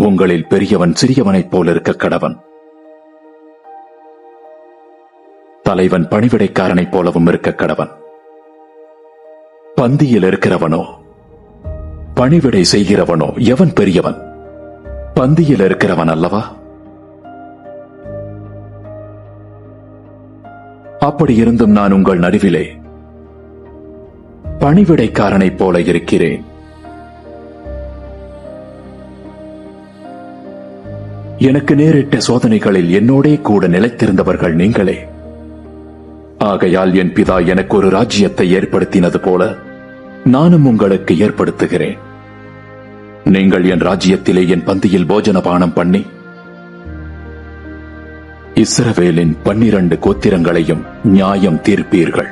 உங்களில் பெரியவன் சிறியவனைப் போல இருக்க கடவன். தலைவன் பணிவிடைக்காரனைப் போலவும் இருக்க கடவன். பந்தியில் இருக்கிறவனோ பணிவிடை செய்கிறவனோ எவன் பெரியவன்? பந்தியில் இருக்கிறவன் அல்லவா? அப்படியிருந்தும் நான் உங்கள் நடுவிலே பணிவிடைக்காரனைப் போல இருக்கிறேன். எனக்கு நேரிட்ட சோதனைகளில் என்னோடே கூட நிலைத்திருந்தவர்கள் நீங்களே. ஆகையால் என் பிதா எனக்கு ஒரு ராஜ்யத்தை ஏற்படுத்தினது போல நானும் உங்களுக்கு ஏற்படுத்துகிறேன். நீங்கள் என் ராஜ்யத்திலே என் பந்தியில் போஜன பானம் பண்ணி இஸ்ரவேலின் 12 கோத்திரங்களையும் நியாயம் தீர்ப்பீர்கள்.